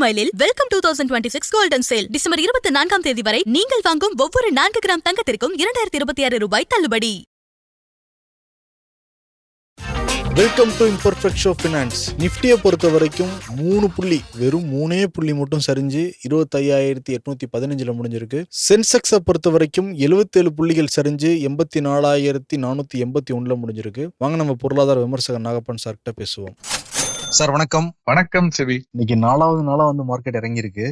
மைலில் welcome 2026 golden sale December 24ஆம் தேதி வரை நீங்கள் வாங்கும் ஒவ்வொரு 4 கிராம் தங்கத்திற்கும் 2026 ரூபாய் தள்ளுபடி. Welcome to imperfect show finance. நிஃப்டியை பொறுத்த வரைக்கும் 3 புள்ளி, வெறும் 3 புள்ளி மட்டும் சரிஞ்சு 25,815 முடிஞ்சிருக்கு. சென்செக்ஸை பொறுத்த வரைக்கும் 77 புள்ளிகள் சரிஞ்சு 84,481 முடிஞ்சிருக்கு. வாங்க நம்ம பொருளாதார விமர்சகர் நாகப்பன் சார்கிட்ட பேசுவோம். சார் வணக்கம். வணக்கம் சிவி. இன்னைக்கு 4வது நாளா மார்க்கெட் இறங்கியிருக்கு.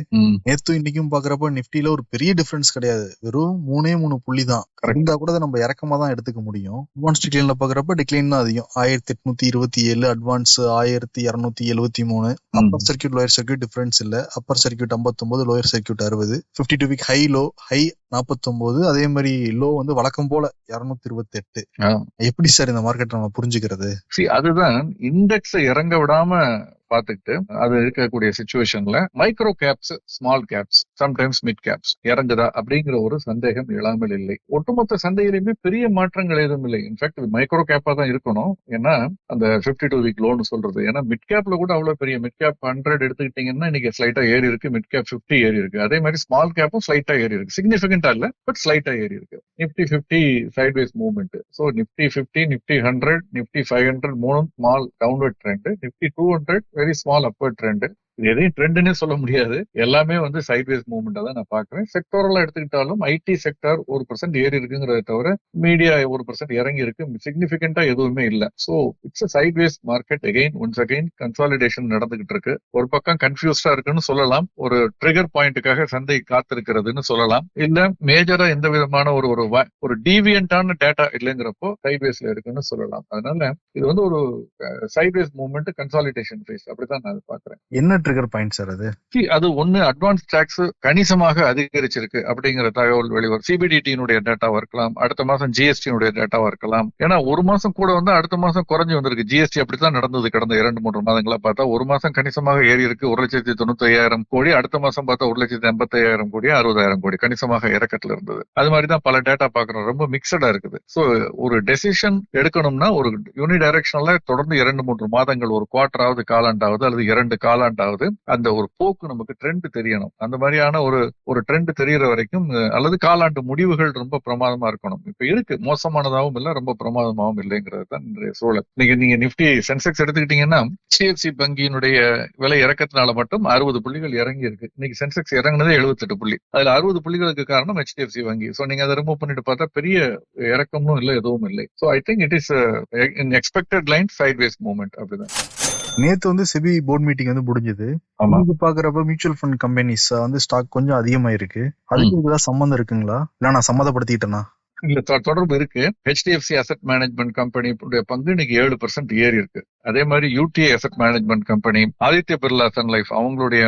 நேத்து இன்னைக்கும் பாக்குறப்ப நிஃப்டில ஒரு பெரிய டிஃபரன்ஸ் கிடையாது, வெறும் 3 புள்ளி தான். இருந்தா கூட நம்ம இறக்கமா தான் எடுத்துக்க முடியும். அட்வான்ஸ் டிக்ளைன்ல பாக்குறப்ப டிக்ளைன் தான் அதிகம், 1827, advance 1273. Upper circuit lower circuit difference இல்ல. Upper circuit 59, lower circuit 60. 52 week high 49, அதே மாதிரி லோ வழக்கம் போல 228. எப்படி சார் இந்த மார்க்கெட் நம்ம புரிஞ்சுக்கிறது? அதுதான் இண்டெக்ஸ் இறங்க விடாம பாத்துக்கிட்டு அது இருக்கக்கூடிய சிச்சுவேஷன்ல micro caps, small caps, sometimes mid caps இறங்குதா அப்படிங்கிற ஒரு சந்தேகம் எழாமல் இல்லை. ஒட்டுமொத்த சந்தையிலுமே பெரிய மாற்றங்கள் எதுவும் இல்லை. இன்ஃபேக்ட் இது மைக்ரோ கேப்பா தான் இருக்கணும். ஏன்னா அந்த 52 வீக் லோன்னு சொல்றது, ஏன்னா மிட் கேப்ல கூட அவ்வளவு பெரிய மிட் கேப் 100 எடுத்துக்கிட்டீங்கன்னா இன்னைக்கு ஸ்லைட்டா ஏறி இருக்கு, மிட் கேப் 50 ஏறி இருக்கு. அதே மாதிரி ஸ்மால் கேப்பும் ஸ்லைட்டா ஏறி இருக்கு, சிக்னிபிகண்டா இல்ல பட் ஸ்லைட்டா ஏறி இருக்கு. Nifty 50 sideways movement. So Nifty 50, Nifty 100, Nifty 500 மூணும் small downward trend. Nifty 200 very small upward trend. இது எதையும் ட்ரெண்ட்னே சொல்ல முடியாது, எல்லாமே சைட்வேஸ் மூவ்மெண்டா தான் நான் பாக்குறேன். செக்டோரலா எடுத்துக்கிட்டாலும் ஐடி செக்டர் 1% ஏறி இருக்குங்கிறத தவிர மீடியா 1% இறங்கி இருக்கு. சிக்னிபிகண்டா எதுவுமே இல்ல. So it's sideways market. Once again consolidation நடந்துகிட்டு இருக்கு. ஒரு பக்கம் கன்ஃபியூஸ்டா இருக்குன்னு சொல்லலாம், ஒரு ட்ரிகர் பாயிண்ட்டுக்காக சந்தை காத்திருக்கிறதுன்னு சொல்லலாம். இல்ல மேஜரா எந்த விதமான ஒரு டீவியன்டான டேட்டா இல்லைங்கிறப்போ சைட்வேஸ்ல இருக்குன்னு சொல்லலாம். அதனால இது ஒரு சைட்வேஸ் மூவ்மெண்ட், கன்சாலிடேஷன் ஃபேஸ், அப்படித்தான் நான் பாக்குறேன். என்ன ட்ரிகர் பாயிண்ட் சார் அது? அது ஒண்ணு, அட்வான்ஸ் டாக்ஸ் கணிசமாக அதிகரிச்சிருக்கு அப்படிங்கிற தகவல் வெளிவரும். சிபிடிடியினுடைய டேட்டாவா இருக்கலாம், அடுத்த மாசம் ஜிஎஸ்டியினுடைய டேட்டாவா இருக்கலாம். ஏன்னா ஒரு மாசம் கூட அடுத்த மாசம் குறைஞ்சு வந்திருக்கு. ஜிஎஸ்டி அப்படித்தான் நடந்தது கடந்த 2-3 மாதங்களா பார்த்தா. ஒரு மாசம் கணிசமாக ஏறி இருக்கு, 1,95,000 கோடி. அடுத்த மாசம் பார்த்தா 1,85,000 கோடி, 60,000 கோடி கணிசமாக இறக்கத்துல இருந்தது. அது மாதிரிதான் பல டேட்டா பாக்குறோம், ரொம்ப மிக்சடா இருக்குது. சோ ஒரு டெசிஷன் எடுக்கணும்னா ஒரு யூனிடைரக்ஷனலா தொடர்ந்து 2-3 மாதங்கள், ஒரு குவார்டராவது, காலாண்டாவது அல்லது 2 காலாண்டாவது அந்த ஒரு போக்கு நமக்கு ட்ரெண்ட் தெரியணும். அந்த மாதிரியான ஒரு ட்ரெண்ட் தெரியற வரைக்கும், அல்லது காலாண்டு முடிவுகள் ரொம்ப பிரமாதமா இருக்கணும். இப்ப இருக்கு, மோசமானதாகவும் இல்ல, ரொம்ப பிரமாதமாகவும் இல்லைங்கிறது தான் இன்றைய சூழல். நீங்க நிப்டி சென்செக்ஸ் எடுத்துக்கிட்டீங்கன்னா HDFC வங்கியினுடைய விலை இறக்கத்தினால மட்டும் 60 புள்ளிகள் இறங்கி இருக்கு. இன்னைக்கு சென்செக்ஸ் இறங்குனதே 78 புள்ளி. அதுல 60 புள்ளிகளுக்கு காரணம் HDFC வங்கி. சோ நீங்க அதை ரிமூவ் பண்ணிட்டு பார்த்தா பெரிய இறக்கமும் இல்லை, எதுவும் இல்லை. So I think it is expected line sideways movement. அப்படிதான். நேத்து செபி போர்ட் மீட்டிங் முடிஞ்சது. பாக்குறப்ப மியூச்சுவல் ஃபண்ட் கம்பெனிஸ் ஸ்டாக் கொஞ்சம் அதிகமாயிருக்கு. அதுக்கு ஏதாவது சம்பந்தம் இருக்குங்களா, இல்ல நான் சம்மந்தப்படுத்திட்டேனா? இல்ல, தொடர்பு இருக்கு. HDFC அசெட் மேனேஜ்மெண்ட் கம்பெனி பங்கு இன்னைக்கு 7% ஏறி இருக்கு. அதே மாதிரி UTI asset management company, Aditya Birla Sun Life அவங்களுடைய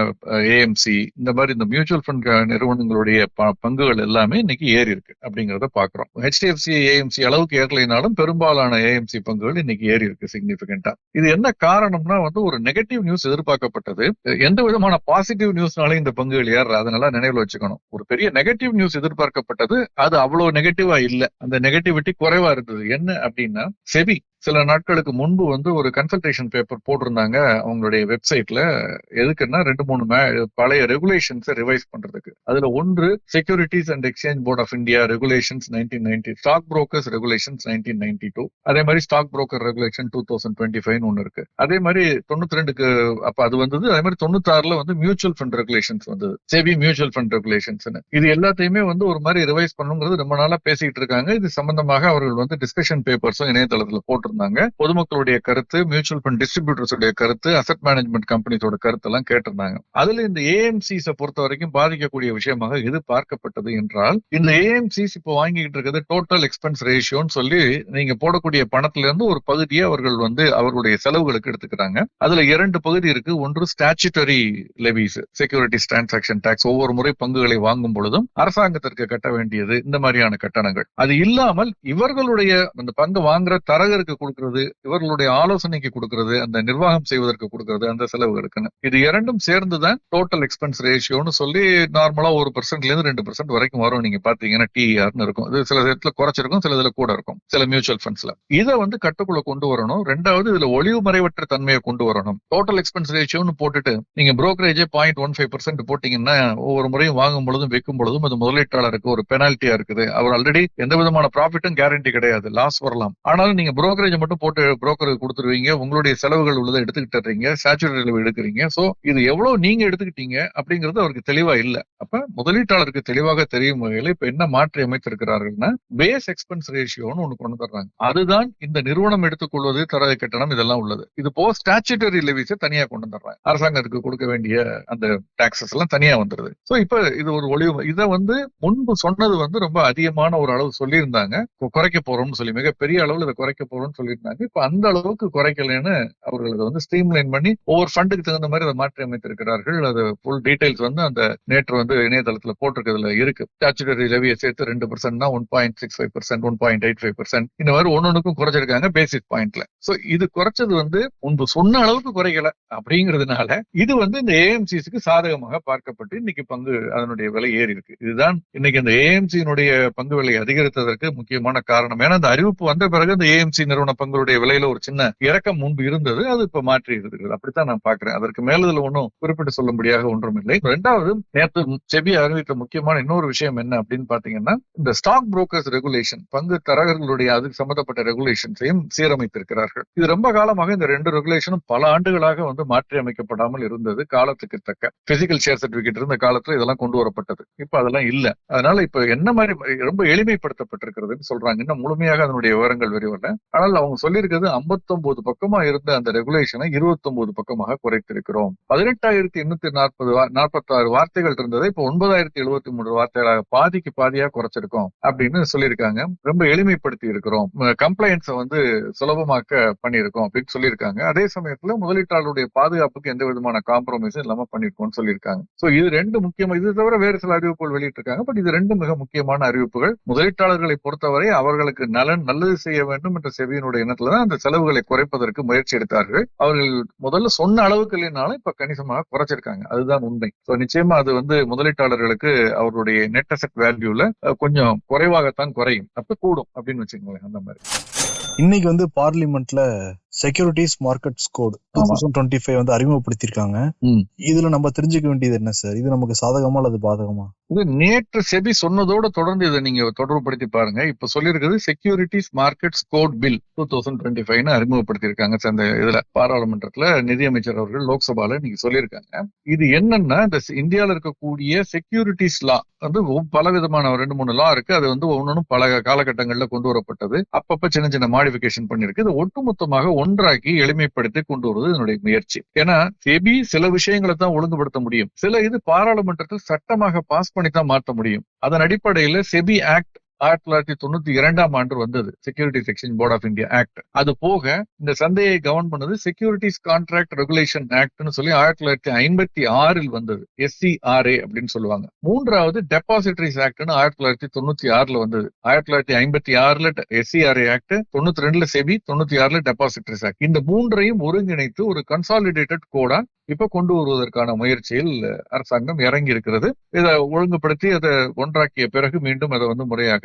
AMC, இந்த மாதிரி இந்த மியூச்சுவல் ஃபண்ட் நிறுவனங்களுடைய பங்குகள் எல்லாமே இன்னைக்கு ஏறி இருக்கு அப்படிங்கறத பாக்குறோம். HDFC AMC அளவுக்கு ஏறலைனாலும் பெரும்பாலான AMC பங்குகள் இன்னைக்கு ஏறி இருக்கு சிக்னிபிகண்டா. இது என்ன காரணம்னா ஒரு நெகட்டிவ் நியூஸ் எதிர்பார்க்கப்பட்டது. எந்த விதமான பாசிட்டிவ் நியூஸ்னாலும் இந்த பங்குகள் ஏற, அதனால நினைவுல வச்சுக்கணும். ஒரு பெரிய நெகட்டிவ் நியூஸ் எதிர்பார்க்கப்பட்டது, அது அவ்வளவு நெகட்டிவா இல்ல, அந்த நெகட்டிவிட்டி குறைவா இருந்தது. என்ன அப்படின்னா, செபி சில நாட்களுக்கு முன்பு ஒரு கன்சல்டேஷன் பேப்பர் போட்டிருந்தாங்க அவங்களுடைய வெப்சைட்ல. எதுக்குன்னா 2-3 பழைய ரெகுலேஷன்ஸ் ரிவைஸ் பண்றதுக்கு. அதுல ஒன்று securities and exchange board of India regulations 1990, stock brokers regulations 1992, அதே மாதிரி ஸ்டாக் புரோக்கர் ரெகுலேஷன் 2025 ஒன்னு இருக்கு. அதே மாதிரி 92க்கு அப்ப அது வந்தது. அதே மாதிரி 96ல மியூச்சுவல் ஃபண்ட் ரெகுலேஷன்ஸ் வந்தது, செபி மியூச்சுவல் ஃபண்ட் ரெகுலேஷன்ஸ். இது எல்லாத்தையுமே ஒரு மாதிரி ரிவைஸ் பண்ணுங்கிறது ரொம்ப நாளா பேசிட்டு இருக்காங்க. இது சம்பந்தமாக அவர்கள் டிஸ்கஷன் பேப்பர்ஸும் இணையதளத்துல போட்டு பொதுமக்களுடைய கருத்து, மியூச்சுவல் ஃபண்ட் டிஸ்ட்ரிபியூட்டர்ஸ் கருத்து, அசெட் மேனேஜ்மெண்ட் கம்பெனிஸோட கருத்து எல்லாம் கேட்டிருந்தாங்க. அதுல இந்த AMCs பொறுத்த வரைக்கும் பாதிக்கக்கூடிய விஷயமாக எது பார்க்கப்பட்டது என்றால், இந்த AMCs இப்போ வாங்கிட்டு இருக்கிறது டோட்டல் எக்ஸ்பென்ஸ் ரேஷியோன்னு சொல்லி நீங்க போடக்கூடிய பணத்துல இருந்து ஒரு பகுதியை அவர்கள் அவர்களுடைய செலவுகளுக்கு எடுத்துக்கிறாங்க. அதுல 2 பகுதி இருக்கு. ஒன்று statutory levies, securities transaction tax, ஒவ்வொரு முறை பங்குகளை வாங்கும் பொழுதும் அரசாங்கத்திற்கு கட்ட வேண்டியது, இந்த மாதிரியான கட்டணங்கள். அது இல்லாமல் இவர்களுடைய அந்த பங்கு வாங்குற தரகருக்கு கொடுக்கறது, இவர்களுடைய ஆலோசனைக்கு கொடுக்கறது, அந்த நிர்வாகம் செய்வதற்கு கொடுக்கறது, அந்த செலவுகளுக்குன்னு இது இரண்டும் சேர்ந்துதான் டோட்டல் எக்ஸ்பென்ஸ் ரேஷியோன்னு சொல்லி நார்மலா 1% 2% வரைக்கும் வரும். நீங்க பாத்தீங்கன்னா டிஆர்னு இருக்கும். இது சில இடத்துல குறைச்சிருக்கும், சில இதுல கூட இருக்கும், சில மியூச்சுவல் ஃபண்ட்ஸ்ல. இதை கட்டுக்குள்ள கொண்டு வரணும். ரெண்டாவது இதுல ஒளிவு மறைவற்ற தன்மையை கொண்டு வரணும். டோட்டல் எக்ஸ்பென்ஸ் ரேஷியோன்னு போட்டுட்டு நீங்க புரோக்கரேஜே 0.15% போட்டீங்கன்னா ஒவ்வொரு முறையும் வாங்கும் பொழுதும் விற்கும் பொழுதும் அது முதலீட்டாளருக்கு ஒரு பெனால்ட்டியா இருக்குது. அவர் ஆல்ரெடி எந்த விதமான ப்ராஃபிட்டும் கேரண்டி கிடையாது, லாஸ் வரலாம். ஆனாலும் நீங்க புரோக்கரேஜ் மட்டும் போட்டு புரோக்கருக்கு கொடுத்துருவீங்க, உங்களுடைய செலவுகள் உள்ளதை எடுத்துக்கிட்டு ஸ்டாச்சுரரி எடுக்கிறீங்க. சோ இது எவ்வளவு நீங்க எடுத்துக்கிட்டீங்க அப்படிங்கிறது அவருக்கு தெளிவா இல்ல. அப்ப முதலீட்டாளருக்கு தெளிவாக தெரியும் வகையில இப்ப என்ன மாற்றி அமைத்திருக்கிறார்கள்னா பேஸ் எக்ஸ்பென்ஸ் ரேஷியோன்னு ஒண்ணு கொண்டு வர்றாங்க. அதுதான் இந்த நிறுவனம் எடுத்துக்கொள்வது, தரவு கட்டணம் இதெல்லாம் உள்ளது. இது போ ஸ்டாச்சுட்டரி லெவிஸை தனியா கொண்டு வந்துடுறாங்க. அரசாங்கத்துக்கு கொடுக்க வேண்டிய அந்த டாக்ஸஸ் எல்லாம் தனியா வந்துருது. சோ இப்ப இது ஒரு ஒளிவு. இதை முன்பு சொன்னது ரொம்ப அதிகமான ஒரு அளவு சொல்லியிருந்தாங்க, குறைக்க போறோம்னு சொல்லி, மிகப்பெரிய அளவில் இதை குறைக்க போறோம்னு சொல்லியிருந்தாங்க. இப்ப அந்த அளவுக்கு குறைக்கலன்னு அவர்கள் அதை ஸ்ட்ரீம்லைன் பண்ணி ஒவ்வொரு ஃபண்டுக்கு தகுந்த மாதிரி அதை மாற்றி அமைத்திருக்கிறார்கள். அது ஃபுல் டீடைல்ஸ் அந்த நேற்று இணையதளத்துல போட்டிருக்கிறதுல இருக்கு. ஸ்டாச்சுட்டரி லெவியை சேர்த்து 2%, 1.65%, 1.85%, இந்த மாதிரி ஒன்னொன்னுக்கும் குறைச்சிருக்காங்க பேசிக் பாயிண்ட்ல. சோ இது குறைச்சது முன்பு சொன்ன அளவுக்கு குறைக்கல அப்படிங்கிறதுனால இது இந்த ஏஎம்சிஸ்க்கு சாதகமாக பார்க்கப்பட்டு இன்னைக்கு பங்கு அதனுடைய விலை ஏறி இருக்கு. இதுதான் இன்னைக்கு இந்த ஏஎம்சியினுடைய பங்கு விலை அதிகரித்ததற்கு முக்கியமான காரணம். ஏன்னா அந்த அறிவிப்பு வந்த பிறகு இந்த ஏஎம்சி நிறுவன பங்குடைய விலையில ஒரு சின்ன இறக்கம் முன்பு இருந்தது, அது இப்ப மாற்றி இருக்குது. அப்படித்தான் நான் பாக்குறேன். அதற்கு மேலதுல ஒன்றும் குறிப்பிட்டு சொல்லும்படியாக ஒன்றும் இல்லை. ரெண்டாவது, நேற்று செபி அறிவித்த முக்கியமான இன்னொரு விஷயம் என்ன அப்படின்னு பாத்தீங்கன்னா, இந்த ஸ்டாக் புரோக்கர்ஸ் ரெகுலேஷன், பங்கு தரகர்களுடைய அதுக்கு சம்பந்தப்பட்ட ரெகுலேஷன்ஸையும் சீரமைத்திருக்கிறார்கள். இது ரொம்ப காலமாக இந்த 2 ரெகுலேஷனும் பல ஆண்டுகளாக மாற்றி அமைக்கப்படாமல் இருந்தது. காலத்துக்கு தக்க பிசிக்கல் ஷேர் சர்டிபிகேட் இருந்த காலத்துல இதெல்லாம் கொண்டு வரப்பட்டது. இப்ப அதெல்லாம் இல்ல. அதனால இப்ப என்ன மாதிரி ரொம்ப எளிமைப்படுத்தப்பட்டிருக்கிறதுன்னு சொல்றாங்க. இன்னும் முழுமையாக அதனுடைய விவரங்கள் வெளிவரல. ஆனால் அவங்க சொல்லியிருக்கிறது 59 பக்கமா இருந்த அந்த ரெகுலேஷனை 29 பக்கமாக குறைத்திருக்கிறோம். 18,846 வார்த்தைகள் இருந்ததை இப்ப 9,073 வார்த்தைகளாக பாதிக்கு பாதியா குறைச்சிருக்கோம் அப்படின்னு சொல்லியிருக்காங்க. ரொம்ப எளிமைப்படுத்தி இருக்கிறோம், கம்ப்ளைண்ட்ஸை சுலபமாக்க பண்ணியிருக்கோம் அப்படின்னு சொல்லியிருக்காங்க. அதே சமயத்துல முதலீட்டாளருடைய பாதுகாப்புக்கு எந்த விதமான காம்ப்ரமைஸும் இல்லாம பண்ணிருக்கோம்னு சொல்லியிருக்காங்க. சோ இது 2 முக்கியமா. இது தவிர வேறு சில அறிவிப்புகள் வெளியிட்டிருக்காங்க. பட் இது 2 மிக முக்கியமான அறிவிப்புகள். முதலீட்டாளர்களை பொறுத்தவரை அவர்களுக்கு நல்லது செய்ய வேண்டும் என்ற செபியினுடைய எண்ணத்துலதான் அந்த செலவுகளை குறைப்பதற்கு முயற்சி எடுத்தார்கள். அவர்கள் முதல்ல சொன்ன அளவுக்கு இல்லைனாலும் இப்ப கணிசமாக குறைச்சிருக்காங்க. அதுதான் உண்மை. நிச்சயமா அது முதலீட்டாளர்களுக்கு அவருடைய நெட் அசெட் வேல்யூல கொஞ்சம் குறைவாகத்தான் குறையும், அப்ப கூடும் அப்படின்னு வச்சுக்கோங்களேன். அந்த மாதிரி இன்னைக்கு பார்லிமெண்ட்ல செக்யூரிட்டிஸ் மார்க்கெட்ஸ் கோட் 2025 அறிமுகப்படுத்திருக்காங்க. இதுல நம்ம தெரிஞ்சுக்க வேண்டியது என்ன சார்? இது நமக்கு சாதகமா அல்லது பாதகமா? இது நேற்று செபி சொன்னதோட தொடர்ந்து இதை நீங்க தொடர்புபடுத்தி பாருங்க. இப்ப சொல்லியிருக்கிறது செக்யூரிட்டிஸ் மார்க்கெட்ஸ் கோட் பில் 2025 அறிமுகப்படுத்தியிருக்காங்க. அந்த இதுல பாராளுமன்றத்துல நிதியமைச்சர் அவர்கள் லோக்சபால நீங்க சொல்லியிருக்காங்க. இது என்னன்னா, இந்த இந்தியாவில இருக்கக்கூடிய செக்யூரிட்டிஸ் லா பல விதமான 2-3 லா இருக்கு. அது ஒன்னொன்னும் பல காலகட்டங்கள்ல கொண்டு வரப்பட்டது. அப்பப்ப சின்ன சின்ன மாடிபிகேஷன் பண்ணிருக்கு. இது ஒட்டுமொத்தமாக ஒன்றாக்கி எளிமைப்படுத்தி கொண்டு வருவது இதனுடைய முயற்சி. ஏன்னா செபி சில விஷயங்களை தான் ஒழுங்குபடுத்த முடியும், சில இது பாராளுமன்றத்தில் சட்டமாக பாஸ் பண்ணி தான் மாற்ற முடியும். அதன் அடிப்படையில செபி ஆக்ட் 1992 வந்தது, securities exchange board of India act. அது போக இந்த சந்தையை கவர்ன் பண்ணது செக்யூரிட்டிஸ் கான்ட்ராக்ட் ரெகுலேஷன் ஆக்ட்னு சொல்லி 1956 வந்தது, SCRA அப்படின்னு சொல்லுவாங்க. மூன்றாவது டெபாசிட்டரிஸ் ஆக்ட்னு 1996 வந்தது. 1956 SCRA act, 92 SEBI, 96 depositories act. இந்த மூன்றையும் ஒருங்கிணைத்து ஒரு கன்சாலிடேட்டட் கோடா இப்ப கொண்டு வருவதற்கான முயற்சியில் அரசாங்கம் இறங்கி இருக்கிறது. இதை ஒழுங்குபடுத்தி அதை ஒன்றாக்கிய பிறகு மீண்டும் அதை முறையாக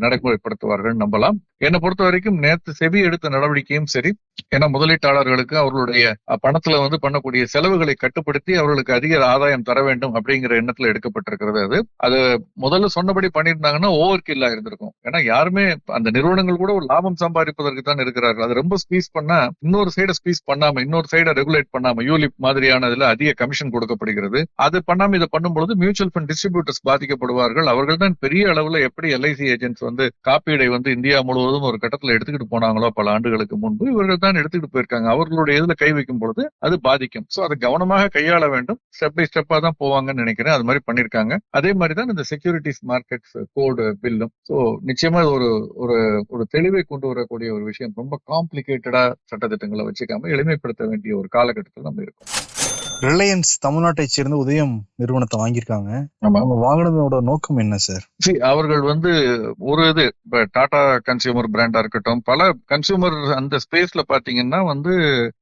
நடைமுறைப்படுத்துவார்கள் நம்பலாம். என்னை பொறுத்த வரைக்கும் நேற்று செபி எடுத்த நடவடிக்கையும் சரி, ஏன்னா முதலீட்டாளர்களுக்கு அவர்களுடைய பணத்துல பண்ணக்கூடிய செலவுகளை கட்டுப்படுத்தி அவர்களுக்கு அதிக ஆதாயம் தர வேண்டும் அப்படிங்கிற எண்ணத்துல எடுக்கப்பட்டிருக்கிறது. அது முதல்ல சொன்னபடி பண்ணியிருந்தாங்கன்னா ஓவர் கில்லா இருந்திருக்கும். ஏன்னா யாருமே அந்த நிறுவனங்கள் கூட ஒரு லாபம் சம்பாதிப்பதற்கு தான் இருக்கிறார்கள். அது ரொம்ப ஸ்பீஸ் பண்ணா இன்னொரு சைடை ஸ்பீஸ் பண்ணாம, இன்னொரு சைடை ரெகுலேட் பண்ணாம, யூலிப் மாதிரியானதுல அதிக கமிஷன் கொடுக்கப்படுகிறது. அது பண்ணாம இதை பண்ணும்போது மியூச்சுவல் ஃபண்ட் டிஸ்ட்ரிபியூட்டர்ஸ் பாதிக்கப்படுவார்கள். அவர்கள் தான் பெரிய அளவுல எப்படி LIC ஏஜென்ட்ஸ் காப்பீடை இந்தியா முழுவதும் ஒரு கட்டத்துல எடுத்துக்கிட்டு போனாங்களோ பல ஆண்டுகளுக்கு முன்பு, இவர்கள் தான் எடுத்துக்கிட்டு போயிருக்காங்க. அவர்களுடைய இதுல கை வைக்கும் பொழுது அது பாதிக்கும். சோ அதை கவனமாக கையாள வேண்டும். ஸ்டெப் பை ஸ்டெப்பா தான் போவாங்கன்னு நினைக்கிறேன். அது மாதிரி பண்ணிருக்காங்க. அதே மாதிரிதான் இந்த செக்யூரிட்டிஸ் மார்க்கெட்ஸ் கோடு பில்லும். சோ நிச்சயமா ஒரு தெளிவை கொண்டு வரக்கூடிய ஒரு விஷயம். ரொம்ப காம்ப்ளிகேட்டடா சட்டத்திட்டங்களை வச்சுக்காம எளிமைப்படுத்த வேண்டிய ஒரு காலகட்டத்தில் நம்ம இருக்கோம். ரிலையன்ஸ் தமிழ்நாட்டை சேர்ந்த உதயம் நிறுவனத்தை வாங்கியிருக்காங்க. அவங்க வாங்கினதோட நோக்கம் என்ன சார்? அவர்கள் ஒரு இப்ப டாடா கன்சியூமர் பிராண்டா இருக்கட்டும், பல கன்சியூமர் அந்த ஸ்பேஸ்ல பாத்தீங்கன்னா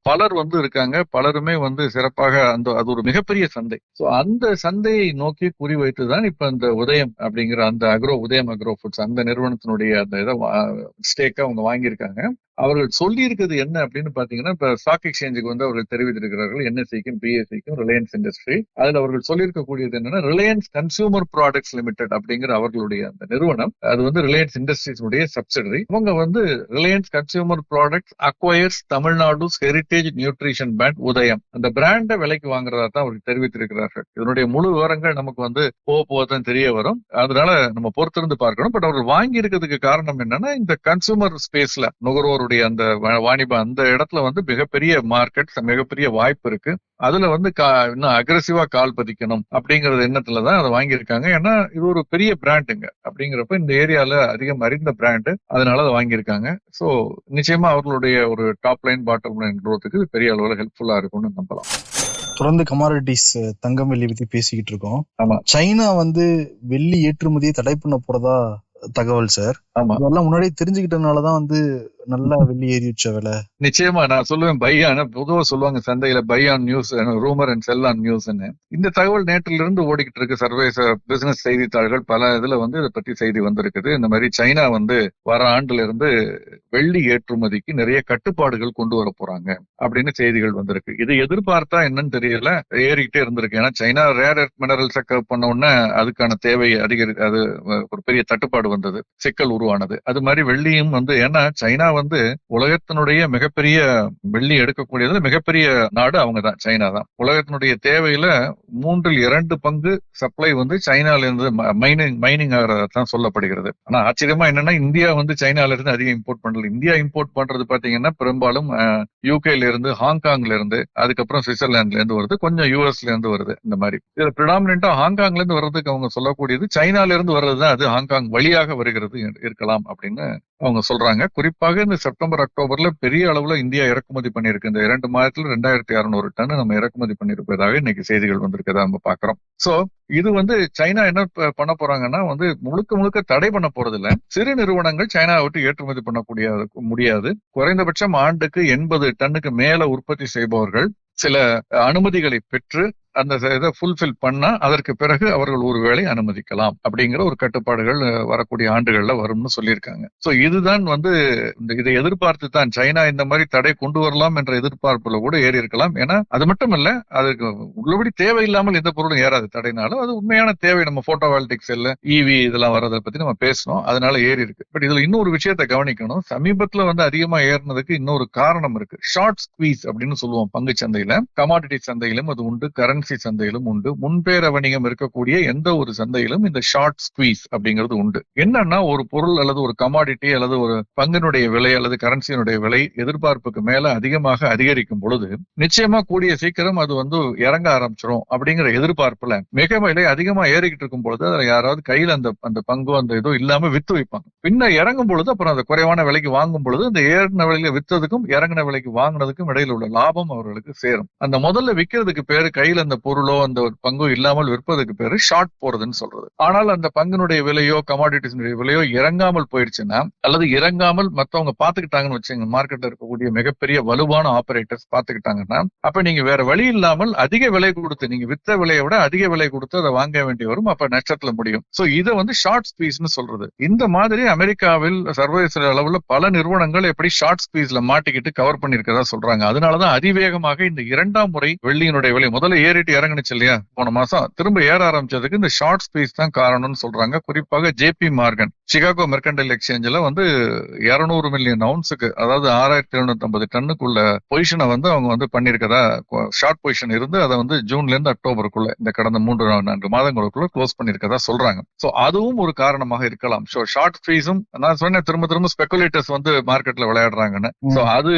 பலர் இருக்காங்க. பலருமே சிறப்பாக அது ஒரு மிகப்பெரிய சந்தை. சோ அந்த சந்தையை நோக்கி குறிவைத்துதான் இப்ப இந்த உதயம் அப்படிங்கிற அந்த உதயம் அக்ரோ ஃபுட்ஸ் அந்த நிறுவனத்தினுடைய அந்த இதை ஸ்டேக்கை அவங்க வாங்கியிருக்காங்க. அவர்கள் சொல்லி இருக்கிறது என்ன அப்படின்னு பாத்தீங்கன்னா, இப்ப ஸ்டாக் எக்ஸ்சேஞ்சுக்கு அவர்கள் தெரிவித்திருக்கிறார்கள் என்எஸ்சிக்கும் பிஎஸ்சிக்கும் ரிலையன்ஸ் இண்டஸ்ட்ரி. அதுல அவர்கள் சொல்லியிருக்கக்கூடியது என்னன்னா, ரிலையன்ஸ் கன்சியூமர் ப்ராடக்ட்ஸ் லிமிடெட் அப்படிங்கிற அவர்களுடைய அந்த நிறுவனம், அது ரிலையன்ஸ் இண்டஸ்ட்ரீஸ் சப்சிடரி. அவங்க Reliance consumer products acquires Tamil Nadu heritage nutrition brand உதயம், அந்த பிராண்டை விலைக்கு வாங்குறதா தான் அவர்கள் தெரிவித்திருக்கிறார்கள். இதனுடைய முழு விவரங்கள் நமக்கு போகத்தான் தெரிய வரும். அதனால நம்ம பொறுத்திருந்து பார்க்கணும். பட் அவர்கள் வாங்கி இருக்கிறதுக்கு காரணம் என்னன்னா, இந்த கன்சியூமர் ஸ்பேஸ்ல நுகர்வோருடைய அந்த வாணிப அந்த இடத்துல மிகப்பெரிய மார்க்கெட், மிகப்பெரிய வாய்ப்பு இருக்கு. அதுல இன்னும் அக்ரெசிவா கால் பதிக்கணும் அப்படிங்கறது எண்ணத்துலதான் அதை வாங்கியிருக்காங்க. ஏன்னா இது ஒரு பெரிய பிராண்டுங்க. அப்படிங்கிறப்ப இந்த ஏரியால அதிகம் அறிந்த பிராண்டு, அதனால அதை வாங்கியிருக்காங்க. சோ நிச்சயமா அவர்களுடைய ஒரு டாப் லைன் பாட்டம் லைன் குரோத்துக்கு பெரிய அளவுல ஹெல்ப்ஃபுல்லா இருக்கும்னு நம்பலாம். தொடர்ந்து கமாடிட்டிஸ் தங்கம் வெள்ளி பத்தி பேசிக்கிட்டு இருக்கோம். ஆமா, சைனா வெள்ளி ஏற்றுமதியை தடை பண்ண போறதா தகவல் சார். அதெல்லாம் முன்னாடியே தெரிஞ்சுக்கிட்டனாலதான் நல்லா வெள்ளி ஏறிச்ச விலை. நிச்சயமா நான் சொல்லுவேன், பையான் பொதுவா சொல்லுவாங்க சந்தையில buy on news, rumour and sell on news. இந்த தகவல் நேற்றிலிருந்து இருந்து ஓடிக்கிட்டு இருக்கு. சர்வதேச பிசினஸ் செய்தித்தாள்கள் பல இதுல இதை பத்தி செய்தி வந்திருக்குது. இந்த மாதிரி சைனா வர ஆண்டுல இருந்து வெள்ளி ஏற்றுமதிக்கு நிறைய கட்டுப்பாடுகள் கொண்டு வர போறாங்க அப்படின்னு செய்திகள் வந்திருக்கு. இது எதிர்பார்த்தா என்னன்னு தெரியல, ஏறிக்கிட்டே இருந்திருக்கு. ஏன்னா சைனா ரேர் எர்த் மினரல்ஸை கர்வ் பண்ண உடனே அதுக்கான தேவை அது ஒரு பெரிய தட்டுப்பாடு வந்தது, சிக்கல் உருவானது. அது மாதிரி வெள்ளியும் ஏன்னா சைனா உலகத்தினுடைய மிகப்பெரிய வெள்ளி எடுக்கக்கூடியதுல மிகப்பெரிய நாடு அவங்க தான், சைனா தான். உலகத்தினுடைய தேவையில 3/2 பங்கு சப்ளை சைனால இருந்து மைனிங் ஆகிறதான் சொல்லப்படுகிறது. ஆனா ஆச்சரியமா என்னன்னா, இந்தியா சைனால இருந்து அதிகம் இம்போர்ட் பண்ணல. இந்தியா இம்போர்ட் பண்றது பாத்தீங்கன்னா பெரும்பாலும் யூகேல இருந்து, ஹாங்காங்ல இருந்து, அதுக்கப்புறம் சுவிட்சர்லாந்துல இருந்து வருது, கொஞ்சம் யூஎஸ்ல இருந்து வருது. இந்த மாதிரி இதுல பிரிடாமினென்டா ஹாங்காங்ல இருந்து வர்றதுக்கு அவங்க சொல்லக்கூடியது சைனால இருந்து வர்றதுதான், அது ஹாங்காங் வழியாக வருகிறது இருக்கலாம் அப்படின்னு அவங்க சொல்றாங்க. குறிப்பாக இந்த செப்டம்பர் அக்டோபர்ல பெரிய அளவுல இந்தியா இறக்குமதி பண்ணிருக்கு. இந்த 2 மாதத்துல 2600 டன் நம்ம இறக்குமதி பண்ணிருப்பதாக இன்னைக்கு செய்திகள் வந்திருக்கதா நம்ம பாக்குறோம். சோ இது சைனா என்ன பண்ண போறாங்கன்னா, முழுக்க தடை பண்ண போறது இல்ல. சிறு நிறுவனங்கள் சைனாவை விட்டு ஏற்றுமதி பண்ணக்கூடிய முடியாது. குறைந்தபட்சம் ஆண்டுக்கு 80 டன்னுக்கு மேல உற்பத்தி செய்பவர்கள் சில அனுமதிகளை பெற்று அந்த இதை ஃபுல்ஃபில் பண்ணா அதற்கு பிறகு அவர்கள் ஒருவேளை அனுமதிக்கலாம் அப்படிங்கிற ஒரு கட்டுப்பாடுகள் வரக்கூடிய ஆண்டுகள்ல வரும்னு சொல்லியிருக்காங்க. சோ இதுதான் இதை எதிர்பார்த்து தான் சைனா இந்த மாதிரி தடை கொண்டு வரலாம் என்ற எதிர்பார்ப்புல கூட ஏறி இருக்கலாம். ஏன்னா அது மட்டும் இல்ல, அதுக்கு உள்ளபடி தேவையில்லாமல் எந்த பொருளும் ஏறாது தடைனாலும். அது உண்மையான தேவை. நம்ம போட்டோவால்டிக் செல்ல இவி இதெல்லாம் வர்றதை பத்தி நம்ம பேசணும், அதனால ஏறி இருக்கு. பட் இதுல இன்னொரு விஷயத்தை கவனிக்கணும். சமீபத்துல அதிகமா ஏறினதுக்கு இன்னொரு காரணம் இருக்கு. ஷார்ட் ஸ்குவீஸ் அப்படின்னு சொல்லுவோம் பங்கு சந்தையில, கமாடிட்டி சந்தையிலும் அது உண்டு, கரன்சி சந்தையிலும் உண்டு. முன்பேர வணிகம் இருக்கக்கூடிய எந்த ஒரு சந்தையிலும் இந்த ஷார்ட் ஸ்குவீஸ் அப்படிங்கிறது உண்டு. என்னன்னா, ஒரு பொருள் அல்லது ஒரு கமாடிட்டி அல்லது ஒரு பங்கினுடைய விலை அல்லது கரன்சியினுடைய விலை எதிர்பார்ப்புக்கு மேல அதிகமாக அதிகரிக்கும் பொழுது நிச்சயமா கூடிய சீக்கிரம் அது இறங்க ஆரம்பிச்சிடும் அப்படிங்கிற எதிர்பார்ப்புல மிக விலை அதிகமா ஏறிக்கிட்டு இருக்கும் பொழுது அதுல யாராவது கையில அந்த பங்கு அந்த இதோ இல்லாம வித்து வைப்பாங்க. பின்ன இறங்கும் பொழுது அப்புறம் அந்த குறைவான விலைக்கு வாங்கும் பொழுது அந்த ஏறின விலையில வித்ததுக்கும் இறங்கின விலைக்கு வாங்கினதுக்கும் இடையில உள்ள லாபம் அவர்களுக்கு சேரும். அந்த முதல்ல விற்கிறதுக்கு பேரு கையில அந்த பொருளோ அந்த ஒரு பங்கோ இல்லாமல் விற்பதுக்கு பேரு ஷார்ட் போறதுன்னு சொல்றது. ஆனால் அந்த பங்கினுடைய விலையோ கமாடிட்டிஸ் விலையோ இறங்காமல் போயிடுச்சுன்னா, அல்லது இறங்காமல் மத்தவங்க பாத்துக்கிட்டாங்கன்னு வச்சுங்க, மார்க்கெட்ல இருக்கக்கூடிய மிகப்பெரிய வலுவான ஆபரேட்டர்ஸ் பாத்துக்கிட்டாங்கன்னா, அப்ப நீங்க வேற வழி இல்லாமல் அதிக விலை கொடுத்து, நீங்க வித்த விலையை விட அதிக விலை கொடுத்து அதை வாங்க வேண்டி வரும். அப்ப நஷ்டத்துல முடியும். சோ இதை ஷார்ட் ஸ்குவீஸ்னு சொல்றது. இந்த மாதிரி அமெரிக்காவில் சர்வதேச அளவுல பல நிறுவனங்கள் எப்படி ஷார்ட் ஸ்குவீஸ்ல மாட்டிக்கிட்டு கவர் பண்ணிருக்கதா சொல்றாங்க. அதனாலதான் அதிவேகமாக இந்த 2ஆம் முறை வெள்ளியினுடைய விலை முதல்ல ஏறிட்டு இறங்குனுச்சு இல்லையா, போன மாசம் திரும்ப ஏற ஆரம்பிச்சதுக்கு இந்த ஷார்ட் ஸ்குவீஸ் தான் காரணம்னு சொல்றாங்க. குறிப்பாக ஜேபி மார்கன் சிகாகோ மெர்கண்டைல் எக்ஸ்சேஞ்சில் 200 மில்லியன் அவுன்ஸுக்கு, அதாவது 6750 டன்னுக்குள்ள பொசிஷனை அவங்க பண்ணிருக்கதா, ஷார்ட் பொசிஷன் இருந்து அதை ஜூன்ல இருந்து அக்டோபருக்குள்ள இந்த கடந்த 3-4 மாதங்களுக்குள்ள க்ளோஸ் பண்ணிருக்கதா சொல்றாங்க. சோ அதுவும் ஒரு காரணமாக இருக்கலாம். சோ ஷார்ட் ஸ்குவீஸும் நான் சொன்னேன், திரும்ப ஸ்பெகுலேட்டர்ஸ் மார்க்கெட்ல விளையாடுறாங்கன்னு. சோ அது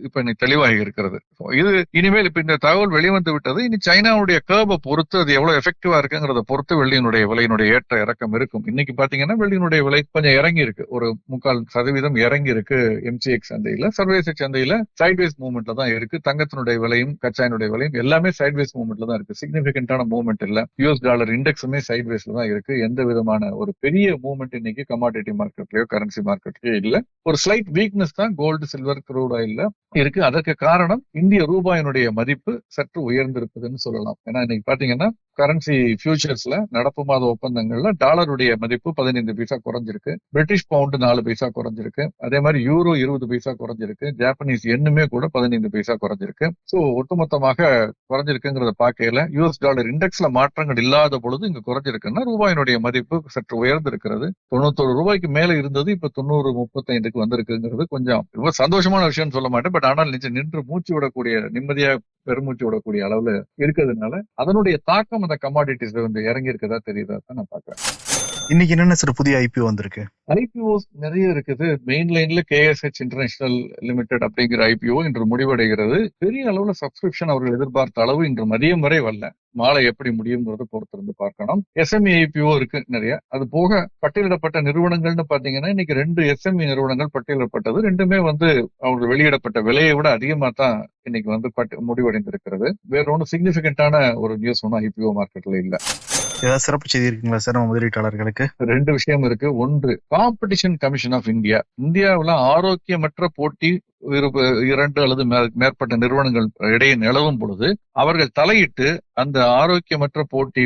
இப்ப தெளிவாகி இருக்கிறது. இது இனிமேல் இப்ப இந்த தகவல் வெளிவந்து விட்டது. இனி சைனாவுடைய கர்வை பொறுத்து அது எவ்வளவு எஃபெக்டிவா இருக்குங்கிறத பொறுத்து வெள்ளியினுடைய விலையினுடைய ஏற்ற இறக்கம் இருக்கும். இன்னைக்கு பாத்தீங்கன்னா வெள்ளியினுடைய விலை கொஞ்சம் இறங்கி இருக்கு, ஒரு 3/4% இறங்கி இருக்கு. எம்சிஎக்ஸ் சந்தையில, சர்வதேச சந்தையில சைட்வேஸ் மூவ்மெண்ட்ல தான் இருக்கு. தங்கத்தினுடைய விலையும் கச்சாயினுடைய விலையும் எல்லாமே சைட்வேஸ் மூவ்மெண்ட்ல தான் இருக்கு. சிக்னிபிகண்டான மூவ்மெண்ட் இல்ல. யூஎஸ் டாலர் இண்டெக்ஸுமே சைட்வேஸ்ல தான் இருக்கு. எந்த விதமான ஒரு பெரிய மூவ்மெண்ட் இன்னைக்கு கமாடிட்டி மார்க்கெட்லயோ கரன்சி மார்க்கெட்லயோ இல்ல. ஒரு ஸ்லைட் வீக்னஸ் தான் கோல்டு, சில்வர், க்ரூட் ஆயில்ல இருக்கு. அதற்கு காரணம் இந்திய ரூபாயினுடைய மதிப்பு சற்று உயர்ந்திருப்பதுன்னு சொல்லலாம். ஏன்னா இன்னைக்கு பாத்தீங்கன்னா கரன்சி ஃபியூச்சர்ஸ்ல நடப்பு மாத ஒப்பந்தங்கள்ல டாலருடைய மதிப்பு 15 பைசா குறைஞ்சிருக்கு, பிரிட்டிஷ் பவுண்டு 4 பைசா குறைஞ்சிருக்கு, அதே மாதிரி யூரோ 20 பைசா குறைஞ்சிருக்கு, ஜாப்பனீஸ் எண்ணுமே கூட 15 பைசா குறைஞ்சிருக்கு. சோ ஒட்டுமொத்தமாக குறைஞ்சிருக்குங்கிறத பார்க்கையில யூஎஸ் டாலர் இண்டெக்ஸ்ல மாற்றங்கள் இல்லாத பொழுது இங்க குறைஞ்சிருக்குன்னா ரூபாயினுடைய மதிப்பு சற்று உயர்ந்திருக்கிறது. 91 ரூபாய்க்கு மேல இருந்தது, இப்ப 90-35க்கு வந்திருக்குங்கிறது கொஞ்சம் ரொம்ப சந்தோஷமான விஷயம் சொல்ல மாட்டேன். பட் ஆனால் நின்று மூச்சு விடக்கூடிய, நிம்மதியா பெருமூச்சு விடக்கூடிய அளவுல இருக்கிறதுனால அதனுடைய தாக்கம் அந்த கமாடிட்டிஸ்ல வந்து இறங்கி இருக்கதா தெரியுதா தான் நான் பாக்குறேன். இன்னைக்கு என்னென்ன சார் புதிய ஐபிஓ வந்திருக்கு? ஐபிஓஸ் நிறைய இருக்குது. மெயின் லைன்ல KSH இன்டர்நேஷனல் லிமிடெட் அப்படிங்கிற ஐபிஓ இன்று முடிவடைகிறது. பெரிய அளவுல சப்ஸ்கிரிப்ஷன் அவர்கள் எதிர்பார்த்த அளவு இன்று மதியம் வரை வரல. மாலை எப்படி முடியுங்கிறத பொறுத்திருந்து பார்க்கணும். SME ஐபிஓ இருக்கு நிறைய. அது போக பட்டியலிடப்பட்ட நிறுவனங்கள்னு பாத்தீங்கன்னா இன்னைக்கு 2 SME நிறுவனங்கள் பட்டியலிடப்பட்டது. ரெண்டுமே வந்து அவர்கள் வெளியிடப்பட்ட விலையை விட அதிகமா தான் இன்னைக்கு வந்து முடிவடைந்திருக்கிறது. வேற ஒன்றும் சிக்னிபிகண்டான ஒரு நியூஸ் ஒன்றும் ஐபிஓ மார்க்கெட்ல இல்ல. ஏதாவது சிறப்பு செய்தி இருக்குங்களா சார் நம்ம முதலீட்டாளர்களுக்கு? 2 விஷயம் இருக்கு. ஒன்று, காம்படிஷன் கமிஷன் ஆஃப் இந்தியா இந்தியாவுல ஆரோக்கியமற்ற போட்டி 2 அல்லது மேற்பட்ட நிறுவனங்கள் இடையே நிலவும் பொழுது அவர்கள் தலையிட்டு அந்த ஆரோக்கியமற்ற போட்டி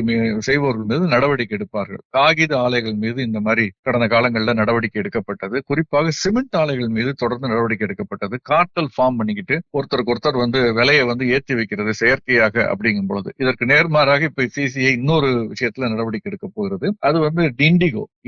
செய்பவர்கள் மீது நடவடிக்கை எடுப்பார்கள். காகித ஆலைகள் மீது இந்த மாதிரி கடந்த காலங்களில் நடவடிக்கை எடுக்கப்பட்டது. குறிப்பாக சிமெண்ட் ஆலைகள் மீது தொடர்ந்து நடவடிக்கை எடுக்கப்பட்டது. கார்ட்டல் ஃபார்ம் பண்ணிக்கிட்டு ஒருத்தருக்கு ஒருத்தர் வந்து விலையை வந்து ஏற்றி வைக்கிறது செயற்கையாக அப்படிங்கும் பொழுது இதற்கு நேர்மாறாக இப்ப சிசிஐ இன்னொரு விஷயத்துல நடவடிக்கை எடுக்க போகிறது. அது வந்து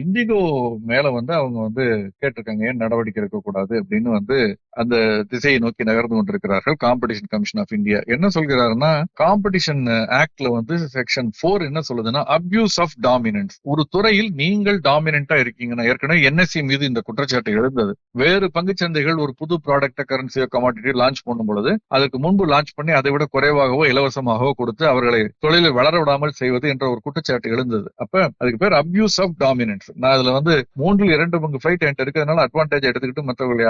இண்டிகோ மேல வந்து அவங்க வந்து கேட்டிருக்காங்க, ஏன் நடவடிக்கை எடுக்கக்கூடாது அப்படின்னு வந்து அந்த திசையை நோக்கி நகர்ந்து கொண்டிருக்கிறார்கள். காம்படிஷன் கமிஷன் ஆஃப் இந்தியா என்ன சொல்கிறாருன்னா, காம்படிஷன் ஆக்ட்ல வந்து செக்ஷன் 4 என்ன சொல்லுதுன்னா, அபியூஸ் ஆஃப் டாமினன்ஸ். ஒரு துறையில் நீங்கள் டாமினண்டா இருக்கீங்கன்னா, ஏற்கனவே NSE மீது இந்த குற்றச்சாட்டு எழுந்தது. வேறு பங்குச்சந்தைகள் ஒரு புது ப்ராடக்ட, கரன்சியோ, கமாடிட்டி லான்ச் பண்ணும் பொழுது அதற்கு முன்பு லான்ச் பண்ணி அதை விட குறைவாகவோ இலவசமாகவோ கொடுத்து அவர்களை தொழிலை வளர விடாமல் செய்வது என்ற ஒரு குற்றச்சாட்டு எழுந்தது. அப்ப அதுக்கு பேர் அபியூஸ் ஆஃப் டாமினன்ஸ். நான் அதுல வந்து 3/2 பங்கு ஃபைட் என்கிட்ட இருக்கிறதுனால அட்வான்டேஜ் எடுத்துக்கிட்டு மற்றவர்களை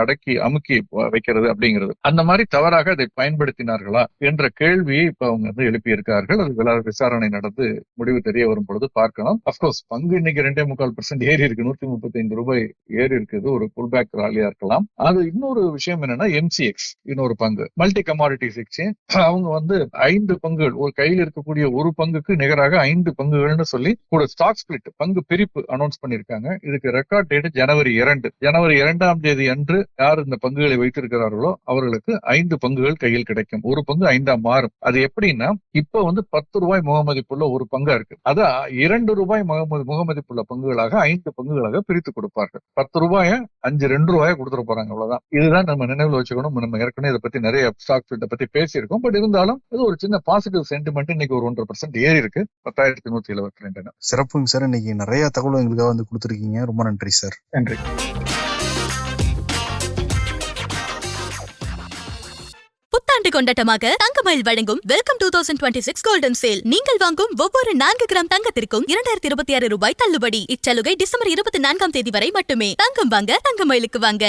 அமுக்கி வைக்கிறது அப்படிங்கிறது. அந்த மாதிரி தவறாக அதை பயன்படுத்தினார்களா என்ற கேள்வியை இப்ப அவங்க வந்து எழுப்பி இருக்கார்கள். அது விசாரணை நடந்து முடிவு தெரிய வரும் பொழுது பார்க்கணும். அப்கோர்ஸ் பங்கு இன்னைக்கு 2.25% ஏறி இருக்கு. 135 ரூபாய் ஏறி இருக்குது. ஒரு புல் பேக் ராலியா இருக்கலாம். அது இன்னொரு விஷயம் என்னன்னா, MCX இன்னொரு பங்கு மல்டி கமாடிட்டிஸ் எக்ஸ்சேஞ்ச், அவங்க வந்து 5 பங்குகள், ஒரு கையில் இருக்கக்கூடிய ஒரு பங்குக்கு நிகராக 5 பங்குகள்னு சொல்லி கூட ஸ்டாக் ஸ்பிளிட், பங்கு பிரிப்பு அனௌன்ஸ் பண்ணிருக்காங்க. இதுக்கு ரெக்கார்ட் டேட் ஜனவரி 2ஆம் தேதி அன்று யார் இந்த பங்குகளை வைத்திருக்கிறார்களோ அவர்களுக்கு 5 பங்குகள் கையில் கிடைக்கும். ஒரு பங்கு 5ஆ மாறும். அது எப்படின்னா, இப்ப வந்து 10 ரூபாய் முகமதிப்புள்ள ஒரு பங்கா இருக்கு. அது 2 ரூபாய் முகமதிப்புள்ள பங்குகளாக 5 பங்குகளாக பிரித்து கொடுப்பார்கள். 10 ரூபாய 2 ரூபாயா கொடுத்துட போறாங்க. அவ்வளவுதான். இதுதான் நம்ம நினைவில் வச்சுக்கணும். நம்ம ஏற்கனவே இதை பத்தி நிறைய ஸ்டாக் ஸ்பிளிட் பத்தி பேசியிருக்கோம். பட் இருந்தாலும் இது ஒரு சின்ன பாசிட்டிவ் சென்டிமெண்ட். இன்னைக்கு ஒரு 1.5% ஏறி இருக்கு. 10,172. சிறப்புங்க சார். இன்னைக்கு நிறைய தகவல் எங்களுக்காக வந்து கொடுத்துருக்கீங்க. ரொம்ப நன்றி சார். நன்றி. புத்தாண்டு கொண்டாட்டமாக தங்கமயில் வழங்கும் வெல்கம் 2026 கோல்டன் சேல். நீங்கள் வாங்கும் ஒவ்வொரு 4 கிராம் தங்கத்திற்கும் 2026 ரூபாய் தள்ளுபடி. இச்சலுகை டிசம்பர் 24ஆம் தேதி வரை மட்டுமே. தங்கம் வாங்க தங்கமயிலுக்கு வாங்க.